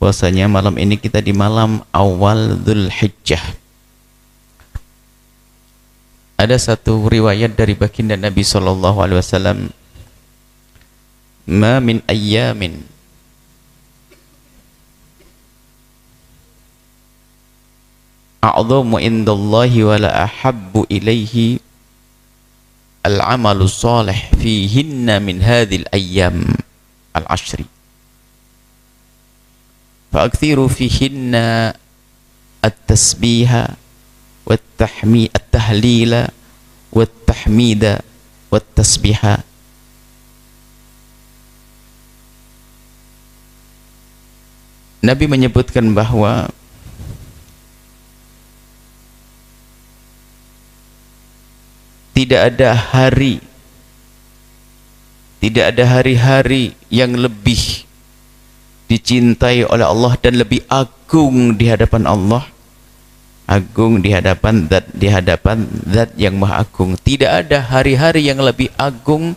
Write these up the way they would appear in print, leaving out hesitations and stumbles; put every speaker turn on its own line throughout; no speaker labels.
Bahwasanya malam ini kita di malam awal Dzulhijjah. Ada satu riwayat dari baginda Nabi sallallahu alaihi wasallam, "Ma min ayyamin a'dhamu indallahi wa la ahabbu ilaihi al-'amalu shalih fihinna min hadhil ayyam al-'ashri. Fa'akthiru fihinna at-tasbiha wat-tahmid at-tahlila wat-tahmida wat-tasbiha." Nabi menyebutkan bahwa tidak ada hari-hari yang lebih dicintai oleh Allah dan lebih agung di hadapan Allah, agung di hadapan zat yang maha agung. Tidak ada hari-hari yang lebih agung,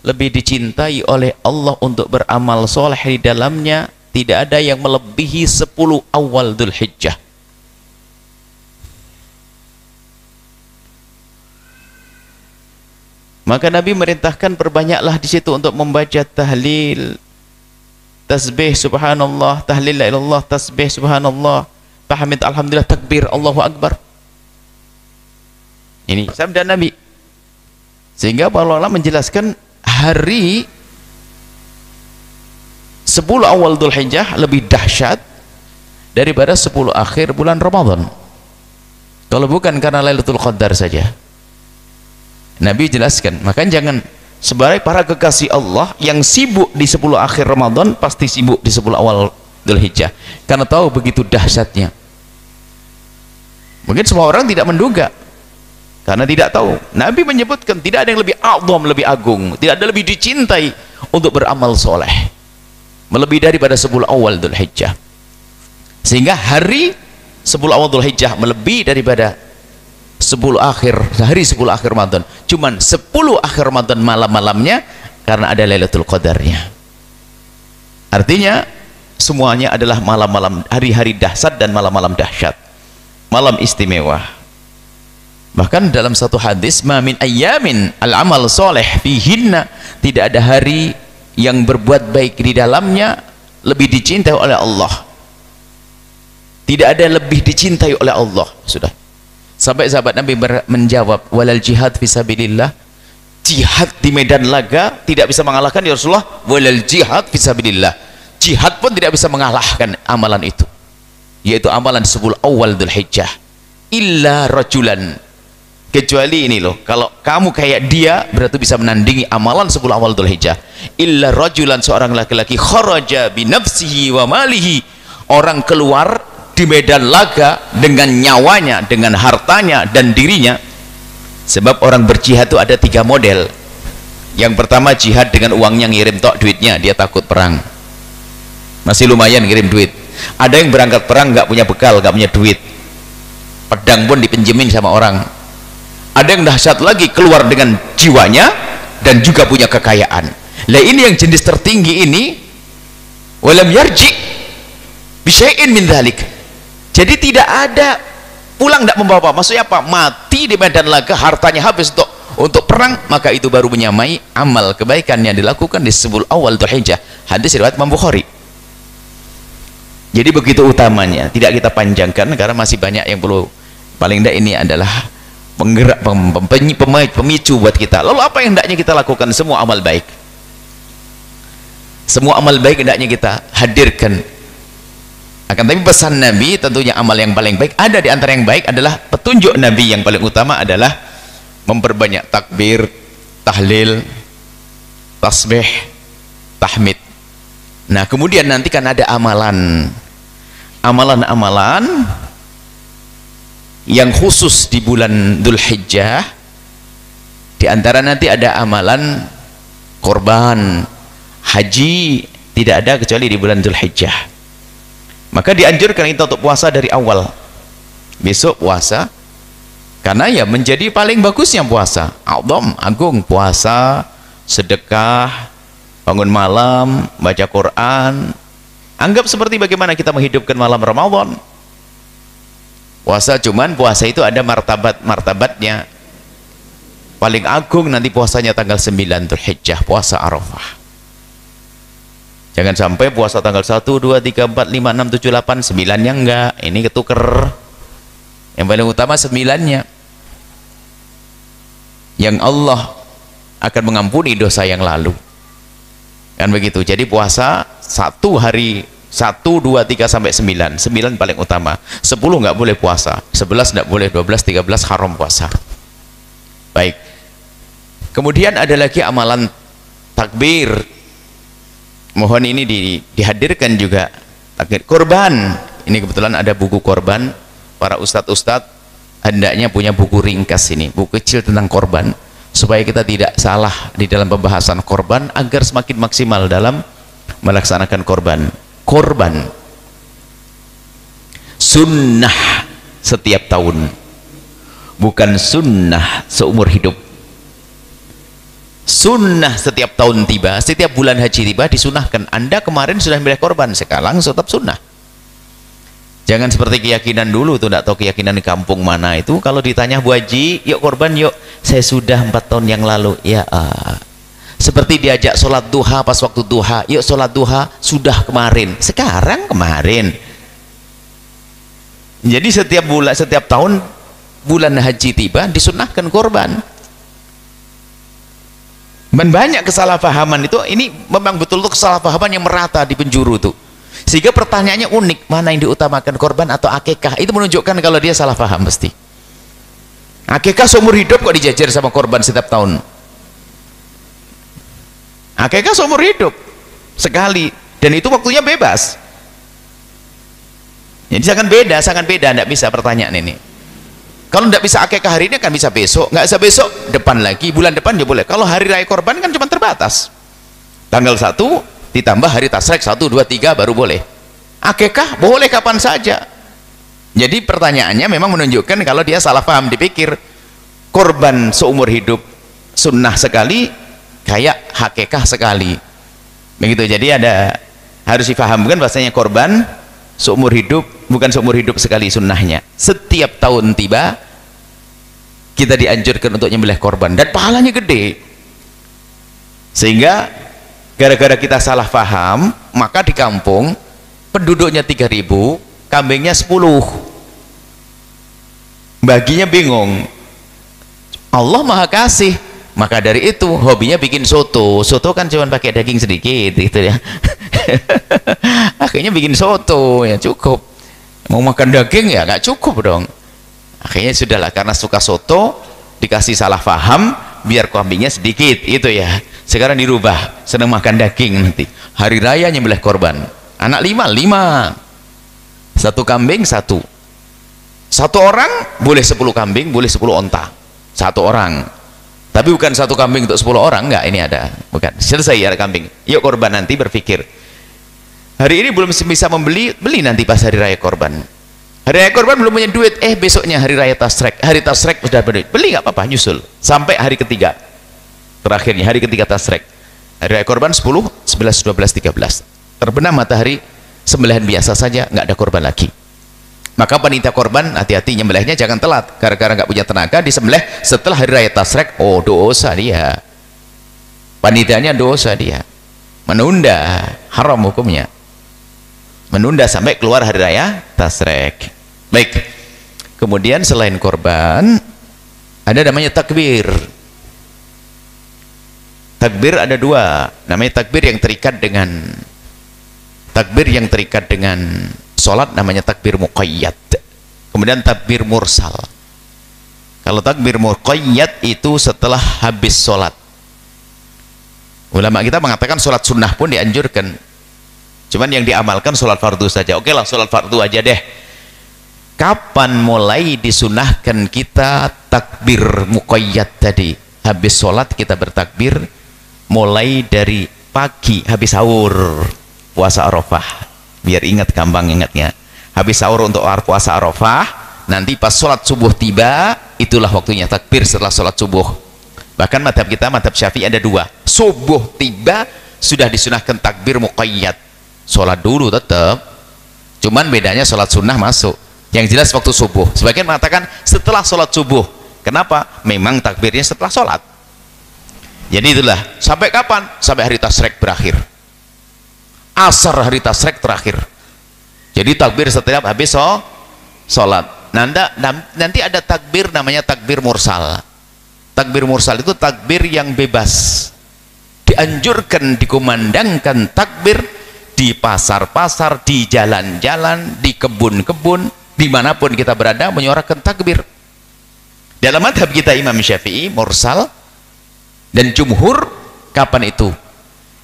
lebih dicintai oleh Allah untuk beramal soleh di dalamnya. Tidak ada yang melebihi 10 awal Dzulhijjah. Maka Nabi merintahkan perbanyaklah di situ untuk membaca tahlil, tasbih subhanallah, tahlil la ilallah, tasbih subhanallah, tahmid alhamdulillah, takbir Allahu akbar. Ini sabda Nabi. Sehingga para ulama menjelaskan hari 10 awal Dzulhijjah lebih dahsyat daripada 10 akhir bulan Ramadan. Kalau bukan karena Lailatul Qadar saja. Nabi jelaskan, maka jangan sebagai para kekasih Allah yang sibuk di 10 akhir Ramadan pasti sibuk di 10 awal Dzulhijjah, karena tahu begitu dahsyatnya. Mungkin semua orang tidak menduga karena tidak tahu. Nabi menyebutkan tidak ada yang lebih a'dham, lebih agung, tidak ada lebih dicintai untuk beramal soleh melebihi daripada 10 awal Dzulhijjah. Sehingga hari 10 awal Dzulhijjah melebihi daripada 10 akhir Ramadan. Cuman 10 akhir Ramadan malam-malamnya karena ada Lailatul Qadarnya. Artinya semuanya adalah malam-malam, hari-hari dahsyat dan malam-malam dahsyat, malam istimewa. Bahkan dalam satu hadis, "Ma min ayyamin al-amal soleh fihinna", tidak ada hari yang berbuat baik di dalamnya lebih dicintai oleh Allah. Tidak ada lebih dicintai oleh Allah. Sudah. Sampai sahabat Nabi menjawab, "Walal jihad fisabilillah", jihad di medan laga tidak bisa mengalahkan ya Rasulullah. Walal jihad fisabilillah, jihad pun tidak bisa mengalahkan amalan itu, yaitu amalan 10 awal Dzulhijjah. Illa rajulan, kecuali ini loh, kalau kamu kayak dia berarti bisa menandingi amalan 10 awal Dzulhijjah. Illa rajulan, seorang laki-laki, kharaja bi nafsihi wa malihi, orang keluar di medan laga dengan nyawanya, dengan hartanya dan dirinya. Sebab orang berjihad itu ada 3 model. Yang pertama jihad dengan uangnya, ngirim tok duitnya, dia takut perang, masih lumayan ngirim duit. Ada yang berangkat perang nggak punya bekal, nggak punya duit, pedang pun dipinjemin sama orang. Ada yang dahsyat lagi, keluar dengan jiwanya dan juga punya kekayaan. Lah ini yang jenis tertinggi ini, walam yarji bisyai'in min dzalik. Jadi tidak ada pulang, tidak membawa apa. Maksudnya apa? Mati di medan laga, hartanya habis untuk perang, maka itu baru menyamai amal kebaikan yang dilakukan di 10 awal Dzulhijjah. Hadis riwayat Imam Bukhari. Jadi begitu utamanya, tidak kita panjangkan karena masih banyak yang perlu. Paling tidak ini adalah penggerak, pemicu buat kita. Lalu apa yang hendaknya kita lakukan? Semua amal baik, semua amal baik hendaknya kita hadirkan. Akan tapi pesan Nabi tentunya amal yang paling baik, ada di antara yang baik adalah petunjuk Nabi yang paling utama adalah memperbanyak takbir, tahlil, tasbih, tahmid. Nah kemudian nanti kan ada amalan-amalan yang khusus di bulan Dzulhijjah. Di antara nanti ada amalan korban haji, tidak ada kecuali di bulan Dzulhijjah. Maka dianjurkan kita untuk puasa dari awal, besok puasa, karena ya menjadi paling bagusnya puasa, a'dham, agung, puasa, sedekah, bangun malam, baca Quran, Anggap seperti bagaimana kita menghidupkan malam Ramadan. Puasa, cuman puasa itu ada martabatnya. Paling agung nanti puasanya tanggal 9 Dzulhijjah, puasa Arafah. Jangan sampai puasa tanggal 1, 2, 3, 4, 5, 6, 7, 8, 9-nya enggak. Ini ketuker. Yang paling utama 9-nya. Yang Allah akan mengampuni dosa yang lalu. Kan begitu. Jadi puasa 1 hari 1, 2, 3 sampai 9. 9 paling utama. 10 nggak boleh puasa. 11 nggak boleh. 12, 13 haram puasa. Baik. Kemudian ada lagi amalan takbir. Mohon ini dihadirkan juga. Takbir korban. Ini kebetulan ada buku korban. Para ustadz-ustadz hendaknya punya buku ringkas ini. Buku kecil tentang korban. Supaya kita tidak salah di dalam pembahasan korban. Agar semakin maksimal dalam melaksanakan korban. Korban sunnah setiap tahun, bukan sunnah seumur hidup. Sunnah setiap tahun tiba, setiap bulan haji tiba disunahkan. Anda kemarin sudah milih korban, sekarang tetap sunnah. Jangan seperti keyakinan dulu tuh, tidak tahu keyakinan di kampung mana itu. Kalau ditanya Bu Haji, yuk korban yuk, saya sudah 4 tahun yang lalu. Ya seperti diajak sholat duha pas waktu duha, yuk sholat duha, sudah kemarin, sekarang kemarin. Jadi setiap bulan, setiap tahun bulan haji tiba disunahkan korban. Dan banyak kesalahpahaman itu, ini memang betul-betul kesalahpahaman yang merata di penjuru tuh. Sehingga pertanyaannya unik, mana yang diutamakan, korban atau akikah? Itu menunjukkan kalau dia salah paham pasti. Akikah seumur hidup kok dijajar sama korban setiap tahun? Akikah seumur hidup sekali, dan itu waktunya bebas. Jadi sangat beda, tidak bisa pertanyaan ini. Kalau tidak bisa akikah hari ini kan bisa besok, nggak bisa besok depan lagi, bulan depan juga boleh. Kalau hari raya korban kan cuma terbatas. Tanggal 1 ditambah hari tasrek 1, 2, 3 baru boleh. Akikah boleh kapan saja. Jadi pertanyaannya memang menunjukkan kalau dia salah paham, dipikir korban seumur hidup sunnah sekali, kayak hakikah sekali begitu. Jadi harus difahamkan bahasanya korban seumur hidup, bukan seumur hidup sekali sunnahnya. Setiap tahun tiba kita dianjurkan untuk nyembelih korban, dan pahalanya gede. Sehingga gara-gara kita salah paham, maka di kampung penduduknya 3.000, kambingnya 10, baginya bingung. Allah maha kasih. Maka dari itu hobinya bikin soto. Soto kan cuma pakai daging sedikit gitu ya. Akhirnya bikin soto, ya cukup. Mau makan daging ya nggak cukup dong. Akhirnya sudahlah, karena suka soto dikasih salah paham, biar kambingnya sedikit itu ya. Sekarang dirubah, senang makan daging nanti. Hari raya nyembelih korban. Anak 5, 5. 1 kambing 1. 1 orang boleh 10 kambing, boleh 10 onta. 1 orang. Tapi bukan 1 kambing untuk 10 orang, enggak, ini ada. Bukan. Selesai ya kambing. Yuk korban, nanti berpikir. Hari ini belum bisa membeli, beli nanti pas hari raya korban. Hari raya korban belum punya duit, besoknya hari raya tasrek. Hari tasrek sudah berduit. Beli nggak apa-apa, nyusul. Sampai hari ketiga. Terakhirnya hari ketiga tasrek. Hari raya korban 10, 11, 12, 13. Terbenam matahari, sembelihan biasa saja, nggak ada korban lagi. Maka panitia korban hati-hati nyembelihnya, jangan telat. Gara-gara nggak punya tenaga disembelih setelah hari raya tasrek, oh dosa dia. Panitianya dosa dia. Menunda, haram hukumnya. Menunda sampai keluar hari raya tasrek. Baik. Kemudian selain korban ada namanya takbir. Takbir ada 2. Namanya takbir yang terikat dengan sholat, namanya takbir muqayyad. Kemudian takbir mursal. Kalau takbir muqayyad itu setelah habis sholat. Ulama kita mengatakan sholat sunnah pun dianjurkan, cuman yang diamalkan sholat fardu saja. Oke lah, sholat fardu aja deh. Kapan mulai disunahkan kita takbir muqayyad tadi? Habis sholat kita bertakbir, mulai dari pagi habis sahur puasa Arafah. Biar ingat, gampang ingatnya. Habis sahur untuk puasa Arafah, nanti pas sholat subuh tiba, itulah waktunya takbir setelah sholat subuh. Bahkan madhab kita, madhab Syafi'i ada 2. Subuh tiba sudah disunahkan takbir muqayyad. sholat dulu tetap, cuman bedanya sholat sunnah masuk. Yang jelas waktu subuh. Sebagian mengatakan setelah sholat subuh. Kenapa? Memang takbirnya setelah sholat. Jadi itulah, sampai kapan? Sampai hari tasrek berakhir, asar hari tasrek terakhir. Jadi takbir setiap habis sholat. Nanti ada takbir namanya takbir mursal. Takbir mursal itu takbir yang bebas. Dianjurkan dikumandangkan takbir di pasar-pasar, di jalan-jalan, di kebun-kebun, dimanapun kita berada menyuarakan takbir. Dalam madhab kita Imam Syafi'i mursal dan jumhur kapan itu?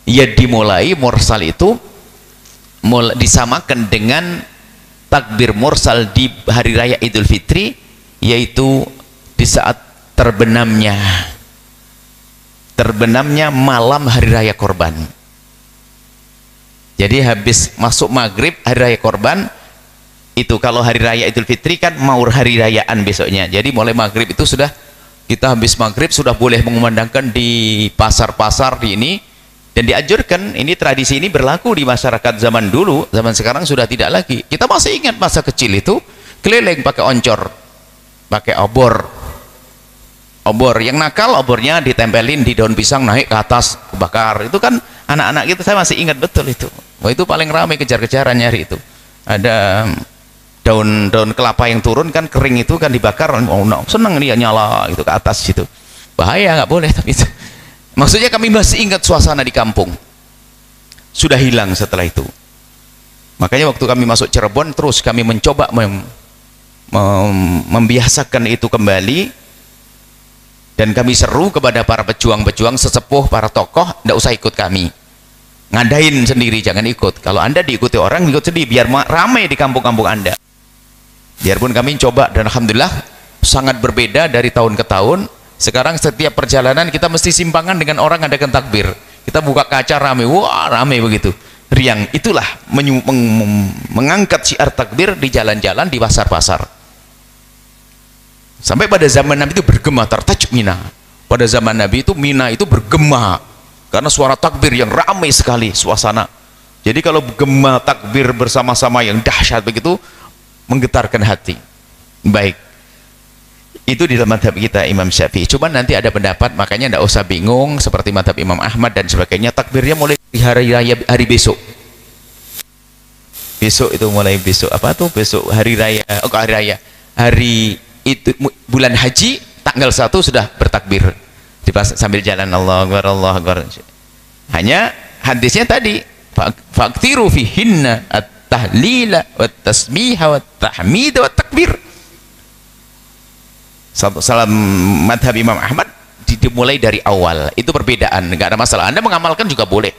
Ya dimulai mursal itu disamakan dengan takbir mursal di hari raya Idul Fitri, yaitu di saat terbenamnya malam hari raya korban. Jadi habis masuk maghrib hari raya korban itu, kalau hari raya Idul Fitri kan mau hari rayaan besoknya. Jadi mulai maghrib itu sudah, kita habis maghrib sudah boleh mengumandangkan di pasar-pasar di ini, dan dianjurkan. Ini tradisi ini berlaku di masyarakat zaman dulu, zaman sekarang sudah tidak lagi. Kita masih ingat masa kecil itu keliling pakai oncor, pakai obor. Yang nakal obornya ditempelin di daun pisang, naik ke atas, kebakar. Itu kan anak-anak kita, saya masih ingat betul itu. Wah, itu paling ramai kejar-kejaran nyari itu. Ada daun kelapa yang turun kan kering, itu kan dibakar. Oh, no, seneng dia nyala itu ke atas situ. Bahaya, nggak boleh. Tapi itu maksudnya kami masih ingat suasana di kampung. Sudah hilang setelah itu. Makanya waktu kami masuk Cirebon, terus kami mencoba membiasakan itu kembali. Dan kami seru kepada para pejuang-pejuang sesepuh, para tokoh, tidak usah ikut kami, ngadain sendiri, jangan ikut. Kalau anda diikuti orang, ikut sendiri biar ramai di kampung-kampung anda. Biarpun kami coba, dan alhamdulillah sangat berbeda dari tahun ke tahun. Sekarang setiap perjalanan kita mesti simpangan dengan orang adakan takbir. Kita buka kaca ramai, wah ramai begitu, riang. Itulah mengangkat syiar takbir di jalan-jalan, di pasar-pasar. Sampai pada zaman Nabi itu bergema, tartajuk Mina. Pada zaman Nabi itu Mina itu bergema karena suara takbir yang ramai sekali suasana. Jadi kalau bergema takbir bersama-sama yang dahsyat begitu, menggetarkan hati. Baik, itu di dalam madhab kita Imam Syafi'i. Cuma nanti ada pendapat, makanya tidak usah bingung seperti madhab Imam Ahmad dan sebagainya. Takbirnya mulai di hari raya, hari besok. Besok itu mulai besok apa tuh? Besok hari raya, hari raya, hari itu bulan haji tanggal 1 sudah bertakbir sambil jalan Allah Akbar, Allah Akbar. Hanya hadisnya tadi, faktiru fihinna at-tahlila wat-tasbiha wat-tahmid wat-takbir. Salam madhab Imam Ahmad dimulai dari awal. Itu perbedaan, nggak ada masalah. Anda mengamalkan juga boleh,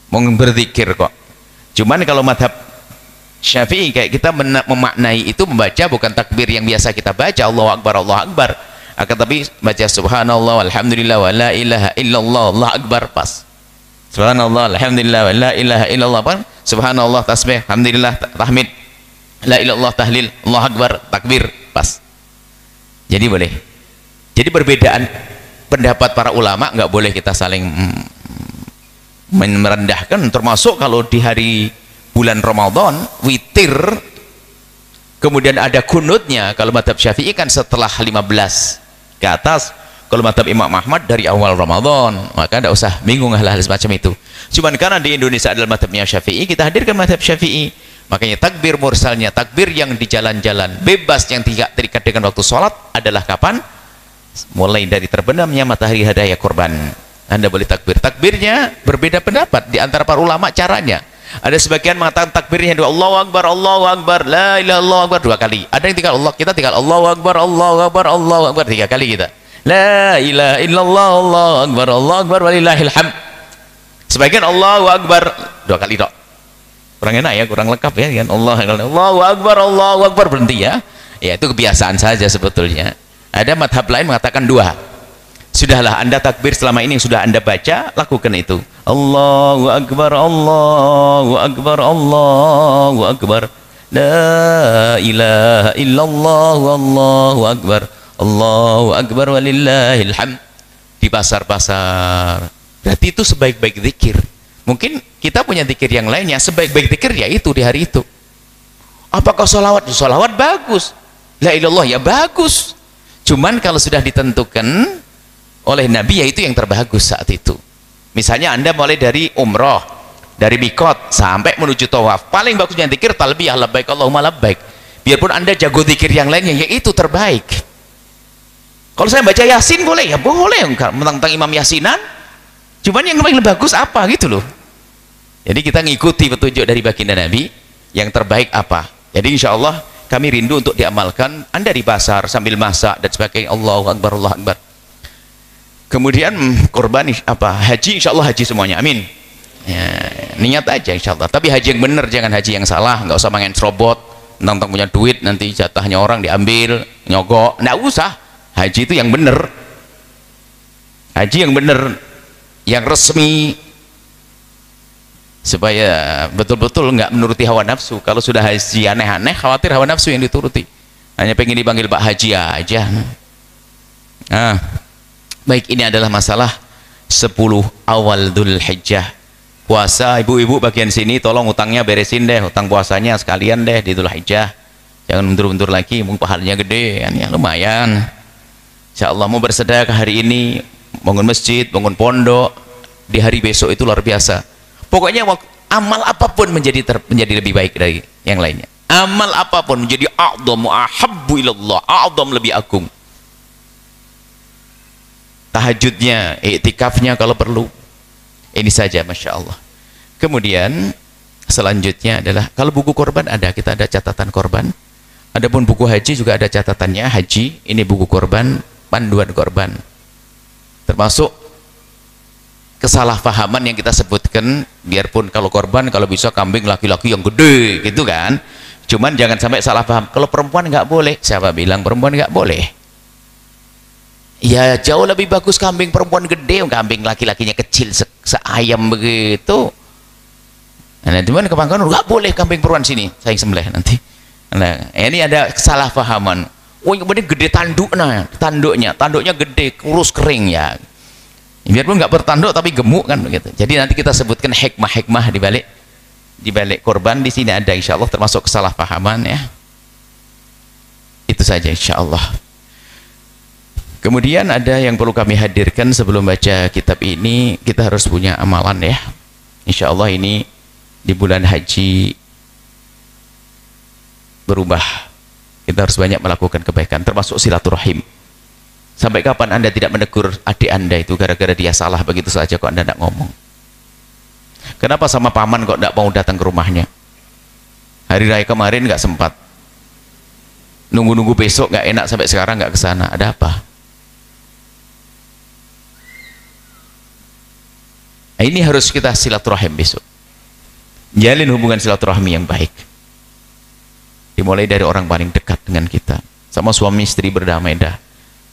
mau berzikir kok. Cuman kalau madhab Syafi'i kayak kita memaknai itu, membaca bukan takbir yang biasa kita baca Allahu Akbar, Allahu Akbar, akan tapi baca subhanallah walhamdulillah wa la ilaha illallah Allahu Akbar, pas. Subhanallah alhamdulillah wa la ilaha illallah, pas. Subhanallah tasbih, alhamdulillah tahmid, la ilallah tahlil, Allahu Akbar, takbir, pas. Jadi boleh. Jadi perbedaan pendapat para ulama nggak boleh kita saling merendahkan, termasuk kalau di hari bulan Ramadan witir kemudian ada kunutnya. Kalau madhab Syafi'i kan setelah 15 ke atas, kalau madhab Imam Ahmad dari awal Ramadan. Maka tidak usah bingung hal-hal semacam itu. Cuman karena di Indonesia adalah madhabnya Syafi'i, kita hadirkan madhab Syafi'i. Makanya takbir mursalnya, takbir yang di jalan-jalan bebas yang tidak terikat dengan waktu sholat adalah kapan? Mulai dari terbenamnya matahari hari raya korban. Anda boleh takbir. Takbirnya berbeda pendapat di antara para ulama caranya. Ada sebagian mengatakan takbirnya dua, Allahu Akbar, Allahu Akbar, la ilaha illallah Akbar, 2 kali. Ada yang tinggal Allah, kita tinggal Allahu Akbar, Allahu Akbar, Allahu Akbar 3 kali kita. La ilaha illallah, Allahu Akbar, Allahu Akbar, walillahil hamd. Sebagian Allahu Akbar 2 kali tok. Kurang enak ya, kurang lengkap ya kan. Allahu Akbar, Allahu Akbar, berhenti ya. Ya itu kebiasaan saja sebetulnya. Ada madhab lain mengatakan 2. Sudahlah, Anda takbir selama ini sudah Anda baca, lakukan itu. Allahu Akbar, Allahu Akbar, Allahu Akbar, la ilaha illallah, Allahu Akbar, Allahu Akbar, walillahil hamd. Di pasar-pasar. Berarti itu sebaik-baik zikir. Mungkin kita punya zikir yang lainnya, sebaik-baik zikir ya itu di hari itu. Apakah sholawat? Sholawat bagus, la ilallah ya bagus, cuman kalau sudah ditentukan oleh Nabi ya itu yang terbagus saat itu. Misalnya Anda mulai dari umroh, dari mikot sampai menuju tawaf, paling bagusnya zikir talbiyah labbaik Allahumma labbaik. Biarpun Anda jago zikir yang lainnya, ya itu terbaik. Kalau saya baca Yasin boleh, ya boleh, tentang Imam Yasinan, cuman yang paling bagus apa gitu loh. Jadi kita ngikuti petunjuk dari baginda Nabi, yang terbaik apa. Jadi insya Allah kami rindu untuk diamalkan. Anda di pasar sambil masak dan sebagainya, Allahu Akbar, Allahu Akbar. Kemudian korban apa, haji, insya Allah haji semuanya, amin ya, niat aja insya Allah, tapi haji yang benar, jangan haji yang salah. Nggak usah main serobot, tentang punya duit nanti jatahnya orang diambil, nyogok, nggak usah. Haji itu yang benar, haji yang benar, yang resmi, supaya betul-betul nggak menuruti hawa nafsu. Kalau sudah haji aneh-aneh, khawatir hawa nafsu yang dituruti, hanya pengen dipanggil Pak Haji aja. Nah, baik, ini adalah masalah 10 awal Dzulhijjah. Puasa, ibu-ibu bagian sini tolong utangnya beresin deh, utang puasanya sekalian deh di Dzulhijjah, jangan mundur-mundur lagi, mungkin pahalanya gede kan ya, lumayan. Insya Allah mau bersedekah hari ini, bangun masjid, bangun pondok, di hari besok itu luar biasa. Pokoknya amal apapun menjadi lebih baik dari yang lainnya. Amal apapun menjadi a'dhamu ahabbu ilallah, a'dham, lebih agung. Tahajudnya, iktikafnya kalau perlu. Ini saja, Masya Allah. Kemudian selanjutnya adalah kalau buku korban ada, kita ada catatan korban. Adapun buku haji juga ada catatannya, haji ini buku korban, panduan korban, termasuk kesalahpahaman yang kita sebutkan. Biarpun kalau korban, kalau bisa kambing laki-laki yang gede gitu kan, cuman jangan sampai salah paham. Kalau perempuan nggak boleh, siapa bilang perempuan nggak boleh? Ya jauh lebih bagus kambing perempuan gede, kambing laki-lakinya kecil seayam begitu. Nah, cuman kebanggaan nggak boleh kambing perempuan sini, saya sembelih nanti. Nah, ini ada kesalahpahaman. Oh, kemudian gede tanduknya gede, kurus kering ya. Biarpun nggak bertanduk tapi gemuk kan begitu. Jadi nanti kita sebutkan hikmah-hikmah di balik korban di sini ada, insya Allah, termasuk kesalahpahaman ya. Itu saja insya Allah. Kemudian ada yang perlu kami hadirkan sebelum baca kitab ini, kita harus punya amalan ya. Insya Allah ini di bulan haji berubah. Kita harus banyak melakukan kebaikan, termasuk silaturahim. Sampai kapan Anda tidak menegur adik Anda itu gara-gara dia salah begitu saja kok Anda tidak ngomong? Kenapa sama paman kok tidak mau datang ke rumahnya? Hari raya kemarin nggak sempat, nunggu-nunggu besok nggak enak, sampai sekarang nggak ke sana. Ada apa? Nah, ini harus kita silaturahim besok, jalin hubungan silaturahmi yang baik, dimulai dari orang paling dekat dengan kita. Sama suami istri berdamai dah,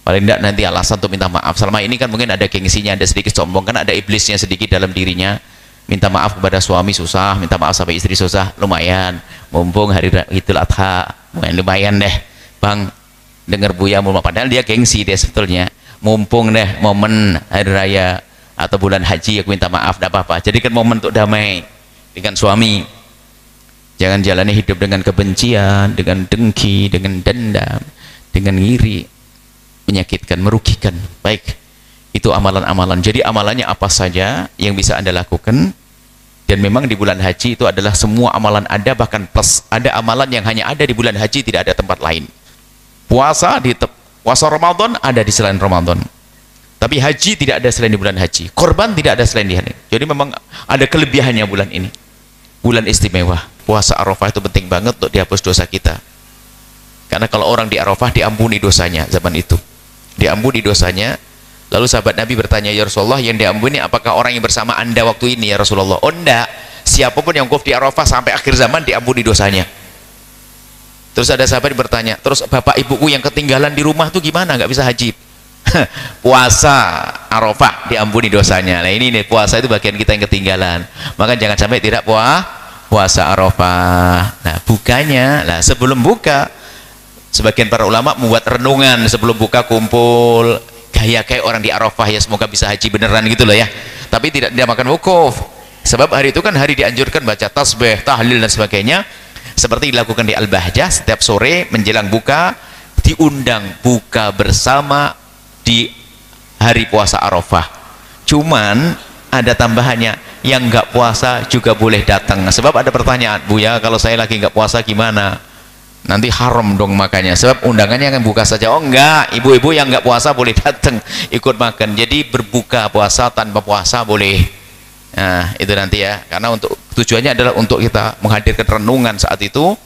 paling tidak nanti alasan untuk minta maaf. Selama ini kan mungkin ada gengsinya, ada sedikit sombong, kan ada iblisnya sedikit dalam dirinya. Minta maaf kepada suami susah, minta maaf sampai istri susah, lumayan mumpung hari Idul Adha, lumayan deh bang, dengar Buya mau, padahal dia gengsi dia sebetulnya. Mumpung deh momen hari raya atau bulan haji, aku minta maaf, tidak apa-apa. Jadikan momen untuk damai dengan suami. Jangan jalani hidup dengan kebencian, dengan dengki, dengan dendam, dengan ngiri, menyakitkan, merugikan. Baik, itu amalan-amalan. Jadi amalannya apa saja yang bisa Anda lakukan. Dan memang di bulan haji itu adalah semua amalan ada, bahkan plus ada amalan yang hanya ada di bulan haji, tidak ada tempat lain. Puasa Ramadan ada di selain Ramadan, tapi haji tidak ada selain di bulan haji. Korban tidak ada selain di hari. Jadi memang ada kelebihannya bulan ini, bulan istimewa. Puasa Arafah itu penting banget untuk dihapus dosa kita, karena kalau orang di Arafah diampuni dosanya. Zaman itu diampuni dosanya. Lalu sahabat Nabi bertanya, ya Rasulullah, yang diampuni apakah orang yang bersama Anda waktu ini ya Rasulullah? Oh enggak, siapapun yang wukuf di Arafah sampai akhir zaman diampuni dosanya. Terus ada sahabat bertanya, terus bapak ibuku yang ketinggalan di rumah tuh gimana, nggak bisa haji? Puasa Arafah diampuni dosanya. Nah ini nih, puasa itu bagian kita yang ketinggalan, maka jangan sampai tidak puasa Arafah. Nah bukanya, nah sebelum buka sebagian para ulama membuat renungan sebelum buka, kumpul gaya kayak orang di Arafah ya, semoga bisa haji beneran gitu loh ya, tapi tidak makan wukuf. Sebab hari itu kan hari dianjurkan baca tasbih, tahlil dan sebagainya, seperti dilakukan di Al-Bahjah setiap sore menjelang buka, diundang buka bersama di hari puasa Arafah. Cuman ada tambahannya, yang nggak puasa juga boleh datang. Sebab ada pertanyaan, Buya, kalau saya lagi nggak puasa gimana? Nanti haram dong makanya. Sebab undangannya kan buka saja. Oh enggak, ibu-ibu yang nggak puasa boleh datang ikut makan. Jadi berbuka puasa tanpa puasa boleh. Nah itu nanti ya, karena untuk tujuannya adalah untuk kita menghadirkan renungan saat itu,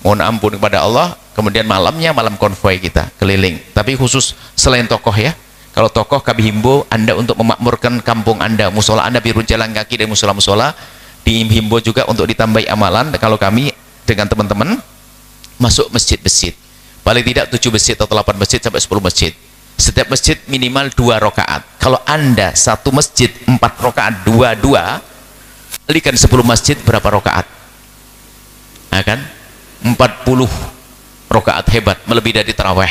mohon ampun kepada Allah. Kemudian malamnya malam konvoi kita keliling. Tapi khusus selain tokoh ya, kalau tokoh kami himbau Anda untuk memakmurkan kampung Anda, musola Anda, biru jalan kaki dan musola-musola dihimbau juga untuk ditambahi amalan. Kalau kami dengan teman-teman masuk masjid-masjid, paling tidak 7 masjid atau 8 masjid sampai 10 masjid. Setiap masjid minimal 2 rakaat. Kalau Anda satu masjid 4 rakaat, 2 kalikan 10 masjid berapa rakaat? Akan 40 rakaat, hebat, melebihi dari tarawih.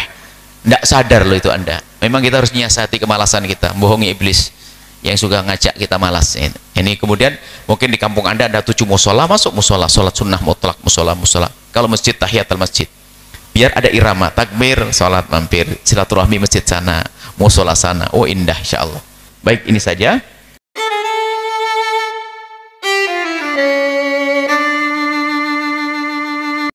Tidak sadar loh itu Anda. Memang kita harus nyiasati kemalasan kita, bohongi iblis yang suka ngajak kita malas. Ini kemudian mungkin di kampung Anda ada 7 musola, masuk musola, sholat sunnah mutlak, musola. Kalau masjid tahiyatul masjid, biar ada irama, takbir, sholat mampir, silaturahmi masjid sana, musola sana. Oh indah, insya Allah. Baik, ini saja.